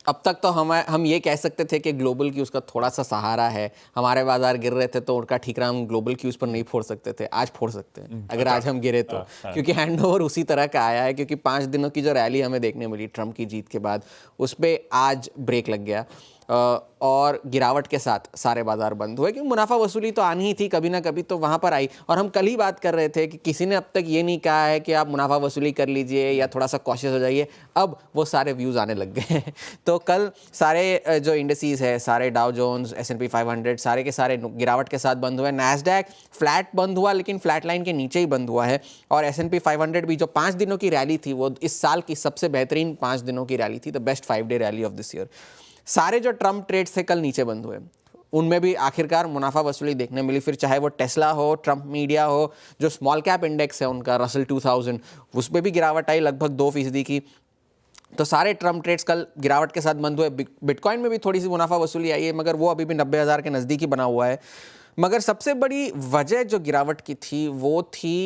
अब तक तो हम ये कह सकते थे कि ग्लोबल क्यूज का थोड़ा सा सहारा है, हमारे बाजार गिर रहे थे तो उनका ठीकरा हम ग्लोबल क्यूज पर नहीं फोड़ सकते थे, आज फोड़ सकते हैं अगर आज हम गिरे तो, क्योंकि हैंडओवर उसी तरह का आया है, क्योंकि 5 दिनों की जो रैली हमें देखने मिली ट्रंप की जीत के बाद, उस पर आज ब्रेक लग गया और गिरावट के साथ सारे बाजार बंद हुए, क्योंकि मुनाफा वसूली तो आनी ही थी कभी ना कभी, तो वहाँ पर आई। और हम कल ही बात कर रहे थे कि किसी ने अब तक ये नहीं कहा है कि आप मुनाफा वसूली कर लीजिए या थोड़ा सा कॉशियस हो जाइए, अब वो सारे व्यूज़ आने लग गए हैं। तो कल सारे जो इंडस्ट्रीज है, सारे डाउ जोन्स, S&P 500 सारे के सारे गिरावट के साथ बंद हुए। नैस्डैक फ्लैट बंद हुआ, लेकिन फ्लैट लाइन के नीचे ही बंद हुआ है। और S&P 500 भी जो 5 दिनों की रैली थी, वो इस साल की सबसे बेहतरीन 5 दिनों की रैली थी, the best 5-day rally of this year. सारे जो ट्रम्प ट्रेड्स थे कल नीचे बंद हुए, उनमें भी आखिरकार मुनाफा वसूली देखने मिली। फिर चाहे वो टेस्ला हो, ट्रम्प मीडिया हो, जो स्मॉल कैप इंडेक्स है उनका रसल 2000, उस पर भी गिरावट आई लगभग 2% की। तो सारे ट्रम्प ट्रेड्स कल गिरावट के साथ बंद हुए। बिटकॉइन में भी थोड़ी सी मुनाफा वसूली आई है, मगर वो अभी भी 90,000 के नज़दीक ही बना हुआ है। मगर सबसे बड़ी वजह जो गिरावट की थी वो थी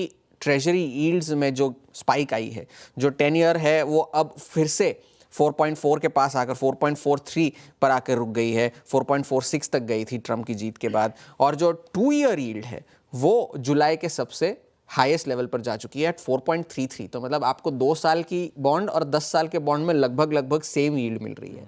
ट्रेजरी यील्ड्स में जो स्पाइक आई है। जो 10 ईयर है वो अब फिर से 4.4 के पास आकर 4.43 पर आकर रुक गई है, 4.46 तक गई थी ट्रम्प की जीत के बाद। और जो 2 ईयर यील्ड है वो जुलाई के सबसे हाईएस्ट लेवल पर जा चुकी है, एट 4.33। तो मतलब आपको 2 साल की बॉन्ड और 10 साल के बॉन्ड में लगभग सेम यील्ड मिल रही है।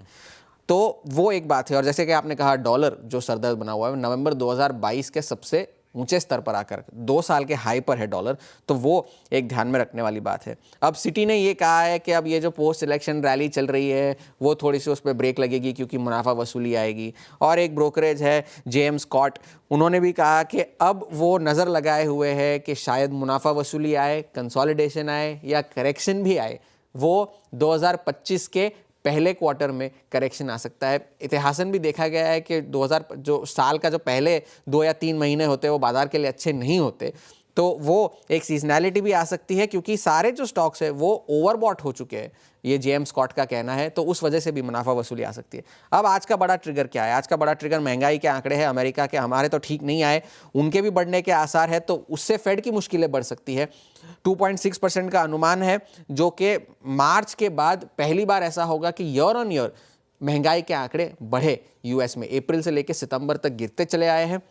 तो वो एक बात है। और जैसे कि आपने कहा, डॉलर जो सरदर्द बना हुआ है, नवंबर 2022 के सबसे ऊंचे स्तर पर आकर 2 साल के हाई पर है डॉलर, तो वो एक ध्यान में रखने वाली बात है। अब सिटी ने ये कहा है कि अब ये जो पोस्ट इलेक्शन रैली चल रही है वो थोड़ी सी उस पर ब्रेक लगेगी, क्योंकि मुनाफा वसूली आएगी। और एक ब्रोकरेज है JM स्कॉट, उन्होंने भी कहा कि अब वो नज़र लगाए हुए है कि शायद मुनाफा वसूली आए, कंसोलिडेशन आए या करेक्शन भी आए, वो 2025 के पहले क्वार्टर में करेक्शन आ सकता है। इतिहासन भी देखा गया है कि 2000 जो साल का जो पहले 2 या 3 महीने होते हैं वो बाजार के लिए अच्छे नहीं होते, तो वो एक सीजनैलिटी भी आ सकती है, क्योंकि सारे जो स्टॉक्स है वो ओवरबॉट हो चुके हैं, ये JM स्कॉट का कहना है। तो उस वजह से भी मुनाफा वसूली आ सकती है। अब आज का बड़ा ट्रिगर क्या है? आज का बड़ा ट्रिगर महंगाई के आंकड़े हैं अमेरिका के। हमारे तो ठीक नहीं आए, उनके भी बढ़ने के आसार है, तो उससे फेड की मुश्किलें बढ़ सकती है। 2.6% का अनुमान है, जो कि मार्च के बाद पहली बार ऐसा होगा कि ईयर ऑन ईयर महंगाई के आंकड़े बढ़े यूएस में। अप्रैल से लेकर सितंबर तक गिरते चले आए हैं,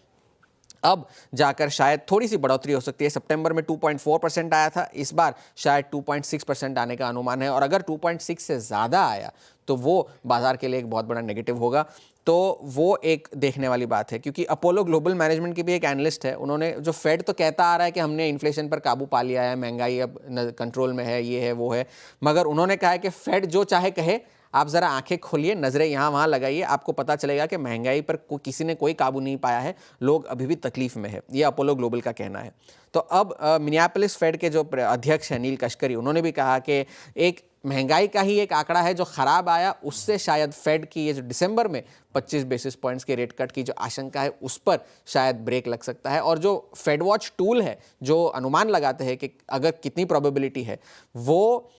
अब जाकर शायद थोड़ी सी बढ़ोतरी हो सकती है। सितंबर में 2.4% आया था, इस बार शायद 2.6% आने का अनुमान है। और अगर 2.6 से ज़्यादा आया तो वो बाजार के लिए एक बहुत बड़ा नेगेटिव होगा। तो वो एक देखने वाली बात है, क्योंकि अपोलो ग्लोबल मैनेजमेंट की भी एक एनालिस्ट है, उन्होंने जो फेड तो कहता आ रहा है कि हमने इन्फ्लेशन पर काबू पा लिया है, महंगाई अब कंट्रोल में है, ये है वो है, मगर उन्होंने कहा है कि फेड जो चाहे कहे, आप ज़रा आंखें खोलिए, नज़रें यहाँ वहाँ लगाइए, आपको पता चलेगा कि महंगाई पर किसी ने कोई काबू नहीं पाया है, लोग अभी भी तकलीफ में है। ये अपोलो ग्लोबल का कहना है। तो अब मिनियापोलिस फेड के जो अध्यक्ष हैं नील कश्करी, उन्होंने भी कहा कि एक महंगाई का ही एक आंकड़ा है जो खराब आया, उससे शायद फेड की ये जो दिसंबर में 25 बेसिस पॉइंट्स के रेट कट की जो आशंका है उस पर शायद ब्रेक लग सकता है। और जो फेड वॉच टूल है जो अनुमान लगाते हैं कि अगर कितनी प्रोबेबिलिटी है, वो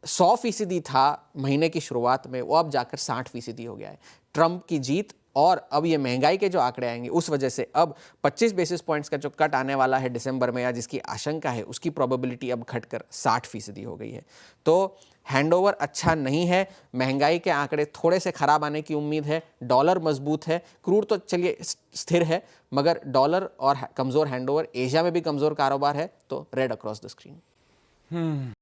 100% था महीने की शुरुआत में, वो अब जाकर 60% हो गया है। ट्रंप की जीत और अब ये महंगाई के जो आंकड़े आएंगे उस वजह से अब 25 बेसिस पॉइंट्स का जो कट आने वाला है दिसंबर में, या जिसकी आशंका है, उसकी प्रोबेबिलिटी अब घटकर 60% हो गई है। तो हैंडओवर अच्छा नहीं है, महंगाई के आंकड़े थोड़े से खराब आने की उम्मीद है, डॉलर मजबूत है, क्रूड तो चलिए स्थिर है, मगर डॉलर और कमज़ोर हैंडओवर, एशिया में भी कमज़ोर कारोबार है, तो रेड अक्रॉस द स्क्रीन।